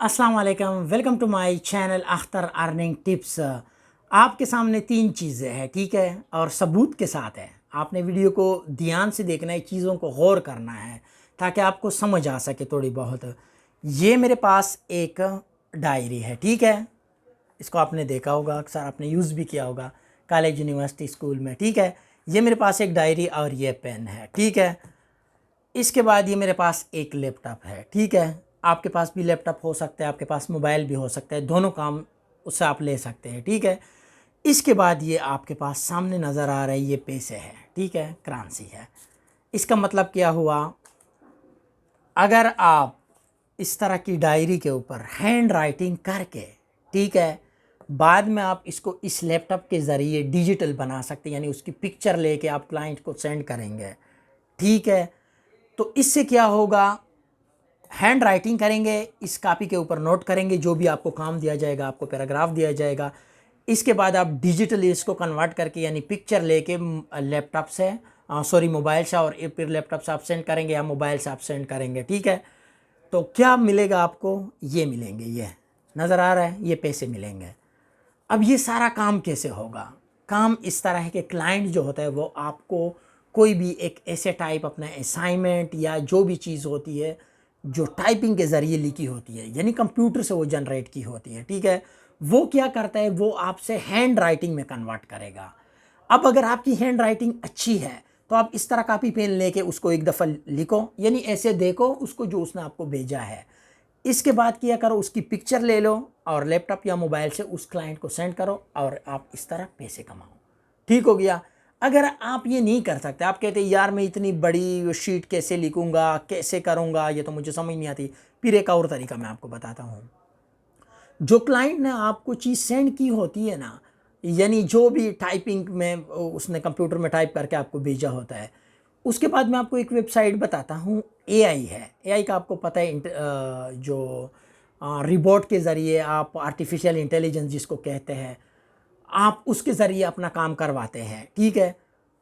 अस्सलाम वालेकुम, welcome to my channel Akhtar earning tips. आपके सामने तीन चीज़ें हैं, ठीक है, और सबूत के साथ है। आपने वीडियो को ध्यान से देखना है, चीज़ों को गौर करना है ताकि आपको समझ आ सके थोड़ी बहुत। ये मेरे पास एक डायरी है, ठीक है। इसको आपने देखा होगा, अक्सर आपने यूज़ भी किया होगा कॉलेज, यूनिवर्सिटी, स्कूल में, ठीक है। ये मेरे पास एक डायरी और ये पेन है, ठीक है। इसके बाद ये मेरे पास एक लैपटॉप है, ठीक है। आपके पास भी लैपटॉप हो सकता है, आपके पास मोबाइल भी हो सकता है, दोनों काम उससे आप ले सकते हैं, ठीक है। इसके बाद ये आपके पास सामने नज़र आ रहा है, ये पैसे है, ठीक है, करेंसी है। इसका मतलब क्या हुआ, अगर आप इस तरह की डायरी के ऊपर हैंड राइटिंग करके, ठीक है, बाद में आप इसको इस लैपटॉप के ज़रिए डिजिटल बना सकते हैं, यानी उसकी पिक्चर लेके आप क्लाइंट को सेंड करेंगे, ठीक है। तो इससे क्या होगा, हैंड राइटिंग करेंगे, इस कॉपी के ऊपर नोट करेंगे, जो भी आपको काम दिया जाएगा, आपको पैराग्राफ दिया जाएगा। इसके बाद आप डिजिटली इसको कन्वर्ट करके, यानी पिक्चर लेके लैपटॉप से, सॉरी, मोबाइल से, और फिर लैपटॉप से आप सेंड करेंगे या मोबाइल से आप सेंड करेंगे, ठीक है। तो क्या मिलेगा आपको, ये मिलेंगे, ये नज़र आ रहा है, ये पैसे मिलेंगे। अब ये सारा काम कैसे होगा, काम इस तरह है कि क्लाइंट जो होता है वो आपको कोई भी एक ऐसे टाइप अपना असाइनमेंट या जो भी चीज़ होती है जो टाइपिंग के ज़रिए लिखी होती है, यानी कंप्यूटर से वो जनरेट की होती है, ठीक है, वो क्या करता है, वो आपसे हैंड राइटिंग में कन्वर्ट करेगा। अब अगर आपकी हैंड राइटिंग अच्छी है तो आप इस तरह कापी पेन लेके उसको एक दफ़ा लिखो, यानी ऐसे देखो उसको जो उसने आपको भेजा है। इसके बाद किया करो, उसकी पिक्चर ले लो और लैपटॉप या मोबाइल से उस क्लाइंट को सेंड करो और आप इस तरह पैसे कमाओ, ठीक हो गया। अगर आप ये नहीं कर सकते, आप कहते यार मैं इतनी बड़ी शीट कैसे लिखूंगा, कैसे करूंगा, ये तो मुझे समझ नहीं आती, फिर एक और तरीका मैं आपको बताता हूँ। जो क्लाइंट ने आपको चीज़ सेंड की होती है ना, यानी जो भी टाइपिंग में उसने कंप्यूटर में टाइप करके आपको भेजा होता है, उसके बाद मैं आपको एक वेबसाइट बताता हूँ, एआई है। एआई का आपको पता है, जो रिबोट के ज़रिए आप आर्टिफिशियल इंटेलिजेंस जिसको कहते हैं, आप उसके ज़रिए अपना काम करवाते हैं, ठीक है।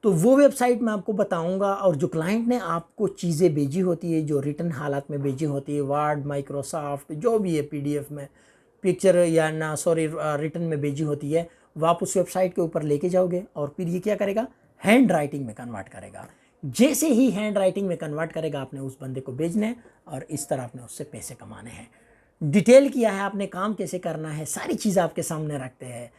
तो वो वेबसाइट मैं आपको बताऊंगा, और जो क्लाइंट ने आपको चीज़ें भेजी होती है, जो रिटन हालात में भेजी होती है, वर्ड, माइक्रोसॉफ्ट, जो भी है, पीडीएफ में, पिक्चर या ना, सॉरी, रिटन में भेजी होती है, वो आप उस वेबसाइट के ऊपर लेके जाओगे और फिर ये क्या करेगा, हैंड राइटिंग में कन्वर्ट करेगा। जैसे ही हैंड राइटिंग में कन्वर्ट करेगा, आपने उस बंदे को भेजने हैं और इस तरह आपने उससे पैसे कमाने हैं। डिटेल किया है आपने, काम कैसे करना है, सारी चीज़ आपके सामने रखते हैं।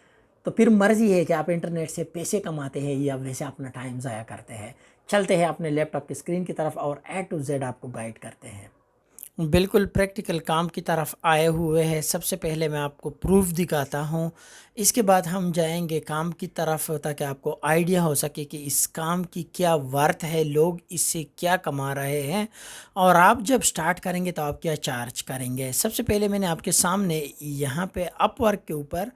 तो फिर मर्ज़ी है कि आप इंटरनेट से पैसे कमाते हैं या वैसे अपना टाइम ज़ाया करते हैं। चलते हैं अपने लैपटॉप की स्क्रीन की तरफ और ए टू जेड आपको गाइड करते हैं। बिल्कुल प्रैक्टिकल काम की तरफ आए हुए हैं। सबसे पहले मैं आपको प्रूफ दिखाता हूँ, इसके बाद हम जाएंगे काम की तरफ ताकि आपको आइडिया हो सके कि इस काम की क्या वर्थ है, लोग इससे क्या कमा रहे हैं, और आप जब स्टार्ट करेंगे तो आप क्या चार्ज करेंगे। सबसे पहले मैंने आपके सामने यहाँ पे अपवर्क के ऊपर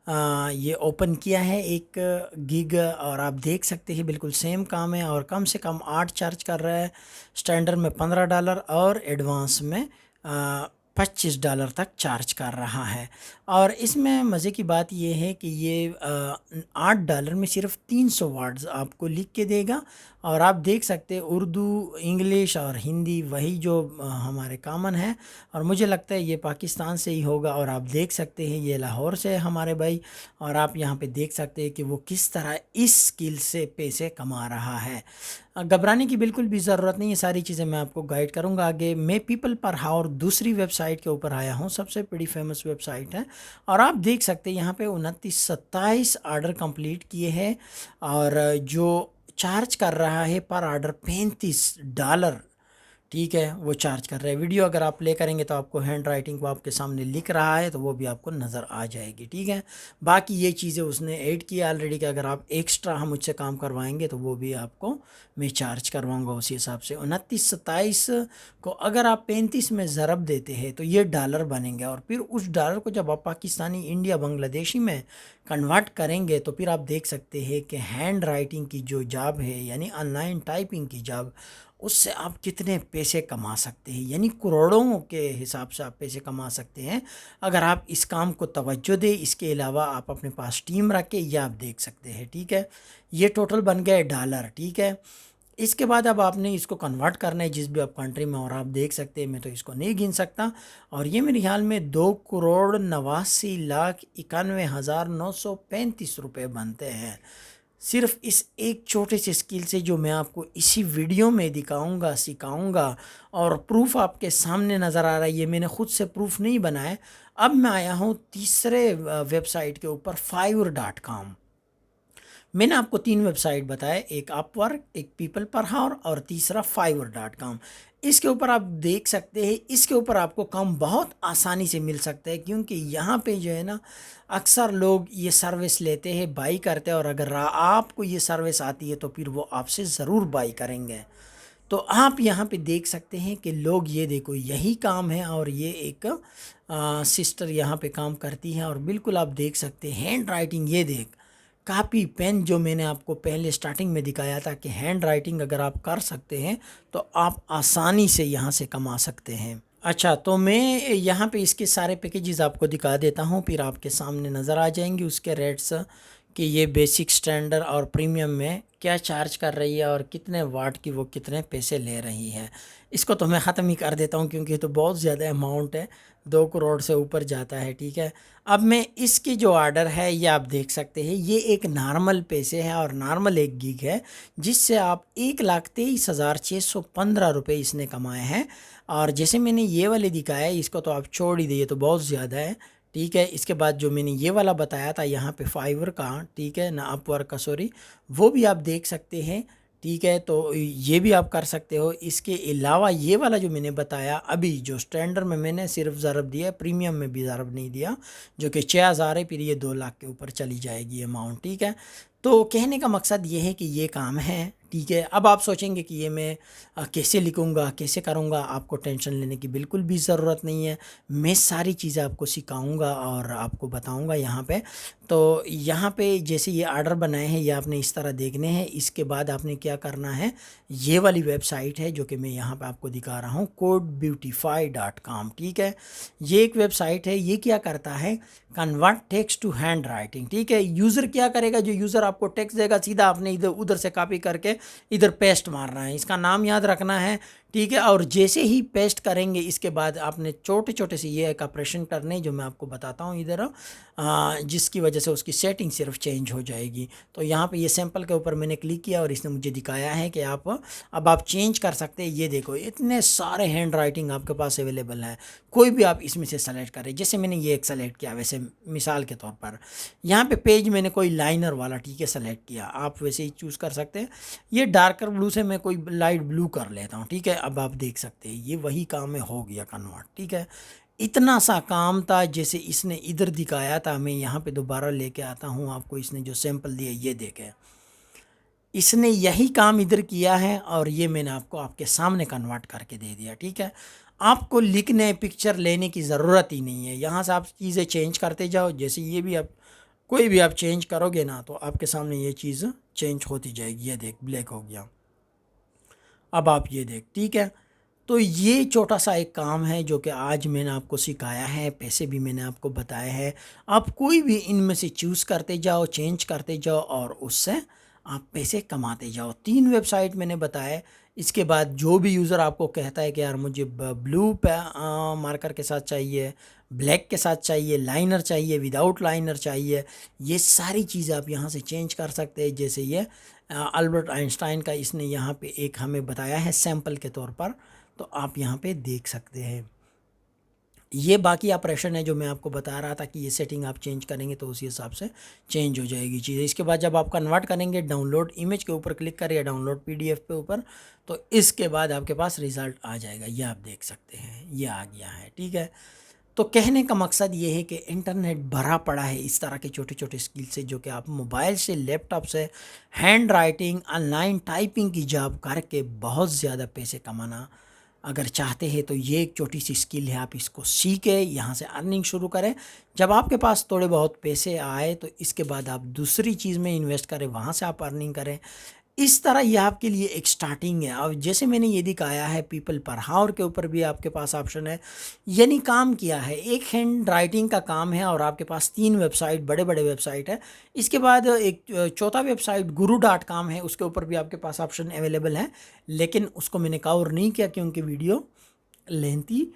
ये ओपन किया है एक गिग, और आप देख सकते हैं बिल्कुल सेम काम है, और कम से कम 8 चार्ज कर रहा है, स्टैंडर्ड में $15 और एडवांस में $25 तक चार्ज कर रहा है। और इसमें मज़े की बात यह है कि ये $8 में सिर्फ 300 वर्ड्स आपको लिख के देगा, और आप देख सकते हैं उर्दू, इंग्लिश और हिंदी वही जो हमारे कॉमन है, और मुझे लगता है ये पाकिस्तान से ही होगा। और आप देख सकते हैं ये लाहौर से है हमारे भाई, और आप यहाँ पे देख सकते हैं कि वो किस तरह इस स्किल से पैसे कमा रहा है। घबराने की बिल्कुल भी ज़रूरत नहीं है, सारी चीज़ें मैं आपको गाइड करूँगा आगे। मैं पीपल पर हाउर दूसरी वेबसाइट के ऊपर आया हूँ, सबसे बड़ी फेमस वेबसाइट है, और आप देख सकते हैं यहाँ पे 29-27 आर्डर कंप्लीट किए हैं, और जो चार्ज कर रहा है पर आर्डर $35, ठीक है, वो चार्ज कर रहे हैं। वीडियो अगर आप प्ले करेंगे तो आपको हैंड राइटिंग वो आपके सामने लिख रहा है, तो वो भी आपको नज़र आ जाएगी, ठीक है। बाकी ये चीज़ें उसने ऐड किया ऑलरेडी कि अगर आप एक्स्ट्रा हम मुझसे काम करवाएंगे तो वो भी आपको मैं चार्ज करवाऊंगा उसी हिसाब से। 29-27 को अगर आप 35 में ज़रब देते हैं तो ये डॉलर बनेंगे, और फिर उस डॉलर को जब आप पाकिस्तानी, इंडिया, बांग्लादेशी में कन्वर्ट करेंगे तो फिर आप देख सकते हैं कि हैंड राइटिंग की जो जॉब है, यानी ऑनलाइन टाइपिंग की जॉब, उससे आप कितने पैसे कमा सकते हैं, यानी करोड़ों के हिसाब से आप पैसे कमा सकते हैं अगर आप इस काम को तवज्जो दें। इसके अलावा आप अपने पास टीम रख के, यह आप देख सकते हैं, ठीक है। ये टोटल बन गया $, ठीक है। इसके बाद अब आपने इसको कन्वर्ट करना है जिस भी आप कंट्री में, और आप देख सकते हैं मैं तो इसको नहीं गिन सकता, और ये मेरे ख्याल में 2,89,91,935 रुपये बनते हैं सिर्फ इस एक छोटे से स्किल से, जो मैं आपको इसी वीडियो में दिखाऊंगा, सिखाऊंगा। और प्रूफ आपके सामने नज़र आ रहा है, ये मैंने खुद से प्रूफ नहीं बनाया। अब मैं आया हूँ तीसरे वेबसाइट के ऊपर, fiverr.com। मैंने आपको 3 वेबसाइट बताए, एक अपवर्क, एक पीपल पर हावर और तीसरा fiverr.com। इसके ऊपर आप देख सकते हैं, इसके ऊपर आपको काम बहुत आसानी से मिल सकता है, क्योंकि यहाँ पे जो है ना अक्सर लोग ये सर्विस लेते हैं, बाई करते हैं, और अगर आपको ये सर्विस आती है तो फिर वो आपसे ज़रूर बाई करेंगे। तो आप यहाँ पे देख सकते हैं कि लोग, ये देखो यही काम है, और ये एक सिस्टर यहाँ पे काम करती है, और बिल्कुल आप देख सकते हैं हैंड राइटिंग। ये देख, कापी पेन, जो मैंने आपको पहले स्टार्टिंग में दिखाया था कि हैंड राइटिंग अगर आप कर सकते हैं तो आप आसानी से यहाँ से कमा सकते हैं। अच्छा, तो मैं यहाँ पे इसके सारे पैकेजेस आपको दिखा देता हूँ, फिर आपके सामने नज़र आ जाएंगे उसके रेट्स, कि ये बेसिक, स्टैंडर्ड और प्रीमियम में क्या चार्ज कर रही है और कितने वाट की वो कितने पैसे ले रही है। इसको तो मैं ख़त्म ही कर देता हूँ, क्योंकि तो बहुत ज़्यादा अमाउंट है, 2 करोड़ से ऊपर जाता है। ठीक है, अब मैं इसकी जो ऑर्डर है ये आप देख सकते हैं, ये एक नॉर्मल पैसे है, और नॉर्मल 1 गीग है, जिससे आप 1,23,615 रुपये इसने कमाए हैं। और जैसे मैंने ये वाले दिखाया है, इसको तो आप छोड़ ही दिए, तो बहुत ज़्यादा है। ठीक है, इसके बाद जो मैंने ये वाला बताया था यहाँ पे फाइवर का, ठीक है ना, अपवर्क का, सॉरी, वो भी आप देख सकते हैं। ठीक है, तो ये भी आप कर सकते हो। इसके अलावा ये वाला जो मैंने बताया अभी, जो स्टैंडर्ड में मैंने सिर्फ ज़रब दिया, प्रीमियम में भी ज़रब नहीं दिया, जो कि 6,000 है, फिर ये 2 लाख के ऊपर चली जाएगी अमाउंट। ठीक है, तो कहने का मकसद ये है कि ये काम है। ठीक है, अब आप सोचेंगे कि ये मैं कैसे लिखूँगा, कैसे करूँगा। आपको टेंशन लेने की बिल्कुल भी ज़रूरत नहीं है, मैं सारी चीज़ें आपको सिखाऊँगा और आपको बताऊँगा यहाँ पे। तो यहाँ पे जैसे ये ऑर्डर बनाए हैं, ये आपने इस तरह देखने हैं। इसके बाद आपने क्या करना है, ये वाली वेबसाइट है जो कि मैं यहाँ पे आपको दिखा रहा हूँ, codebeautify.com। ठीक है, ये एक वेबसाइट है। ये क्या करता है, convert text to hand writing. ठीक है, यूज़र क्या करेगा, जो यूज़र आपको टेक्स्ट देगा, सीधा आपने इधर उधर से कॉपी करके इधर पेस्ट मारना है, इसका नाम याद रखना है। ठीक है, और जैसे ही पेस्ट करेंगे, इसके बाद आपने छोटे छोटे से ये एक ऑपरेशन करने, जो मैं आपको बताता हूँ इधर, जिसकी वजह से उसकी सेटिंग सिर्फ चेंज हो जाएगी। तो यहाँ पे ये सैंपल के ऊपर मैंने क्लिक किया और इसने मुझे दिखाया है कि आप अब आप चेंज कर सकते हैं। ये देखो, इतने सारे हैंड राइटिंग आपके पास अवेलेबल है, कोई भी आप इसमें से सेलेक्ट करें। जैसे मैंने ये एक सेलेक्ट किया, वैसे मिसाल के तौर पर यहाँ पे पेज मैंने कोई लाइनर वाला, ठीक है, सेलेक्ट किया, आप वैसे ही चूज़ कर सकते हैं। ये डार्कर ब्लू से मैं कोई लाइट ब्लू कर लेता हूँ। ठीक है, अब आप देख सकते हैं ये वही काम में हो गया कन्वर्ट। ठीक है, इतना सा काम था, जैसे इसने इधर दिखाया था। मैं यहाँ पे दोबारा लेके आता हूँ आपको, इसने जो सैंपल दिया ये देखें, इसने यही काम इधर किया है, और ये मैंने आपको आपके सामने कन्वर्ट करके दे दिया। ठीक है, आपको लिखने, पिक्चर लेने की ज़रूरत ही नहीं है, यहाँ से आप चीज़ें चेंज करते जाओ। जैसे ये भी आप कोई भी आप चेंज करोगे ना, तो आपके सामने ये चीज़ चेंज होती जाएगी। ये देख, ब्लैक हो गया, अब आप ये देख। ठीक है, तो ये छोटा सा एक काम है जो कि आज मैंने आपको सिखाया है, पैसे भी मैंने आपको बताए हैं। आप कोई भी इनमें से चूज़ करते जाओ, चेंज करते जाओ, और उससे आप पैसे कमाते जाओ। 3 वेबसाइट मैंने बताए। इसके बाद जो भी यूज़र आपको कहता है कि यार मुझे ब्लू मार्कर के साथ चाहिए, ब्लैक के साथ चाहिए, लाइनर चाहिए, विदाउट लाइनर चाहिए, ये सारी चीज़ें आप यहाँ से चेंज कर सकते हैं। जैसे ये अल्बर्ट आइंस्टाइन का इसने यहाँ पे एक हमें बताया है सैंपल के तौर पर, तो आप यहाँ पे देख सकते हैं। ये बाकी ऑपरेशन है जो मैं आपको बता रहा था कि ये सेटिंग आप चेंज करेंगे तो उसी हिसाब से चेंज हो जाएगी चीज़ें। इसके बाद जब आप कन्वर्ट करेंगे, डाउनलोड इमेज के ऊपर क्लिक करिए, डाउनलोड पीडीएफ पे ऊपर, तो इसके बाद आपके पास रिज़ल्ट आ जाएगा। ये आप देख सकते हैं, ये आ गया है। ठीक है, तो कहने का मकसद ये है कि इंटरनेट भरा पड़ा है इस तरह के छोटे छोटे स्किल से, जो कि आप मोबाइल से, लैपटॉप से हैंड राइटिंग, ऑनलाइन टाइपिंग की जॉब करके बहुत ज़्यादा पैसे कमाना अगर चाहते हैं, तो ये एक छोटी सी स्किल है। आप इसको सीखें, यहाँ से अर्निंग शुरू करें। जब आपके पास थोड़े बहुत पैसे आए, तो इसके बाद आप दूसरी चीज़ में इन्वेस्ट करें, वहाँ से आप अर्निंग करें। इस तरह ये आपके लिए एक स्टार्टिंग है। और जैसे मैंने ये दिखाया है पीपल पर हावर के ऊपर भी आपके पास ऑप्शन है। यानी काम किया है, एक हैंड राइटिंग का काम है और आपके पास 3 वेबसाइट बड़े बड़े वेबसाइट है। इसके बाद एक चौथा वेबसाइट guru.com है, उसके ऊपर भी आपके पास ऑप्शन अवेलेबल है, लेकिन उसको मैंने कवर नहीं किया क्योंकि वीडियो लेंथी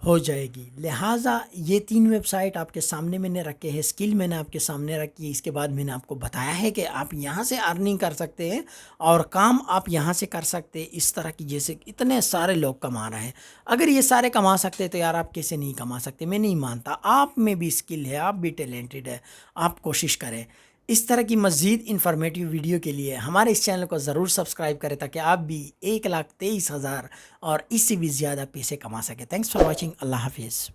हो जाएगी। लिहाजा ये 3 वेबसाइट आपके सामने मैंने रखे हैं, स्किल मैंने आपके सामने रखी है। इसके बाद मैंने आपको बताया है कि आप यहाँ से अर्निंग कर सकते हैं और काम आप यहाँ से कर सकते हैं इस तरह की, जैसे इतने सारे लोग कमा रहे हैं। अगर ये सारे कमा सकते हैं तो यार आप कैसे नहीं कमा सकते? मैं नहीं मानता। आप में भी स्किल है, आप भी टैलेंटेड है, आप कोशिश करें। इस तरह की मज़ीद इन्फॉर्मेटिव वीडियो के लिए हमारे इस चैनल को ज़रूर सब्सक्राइब करें ताकि आप भी 1,23,000 और इससे भी ज़्यादा पैसे कमा सकें। Thanks for watching. अल्लाह हाफिज़।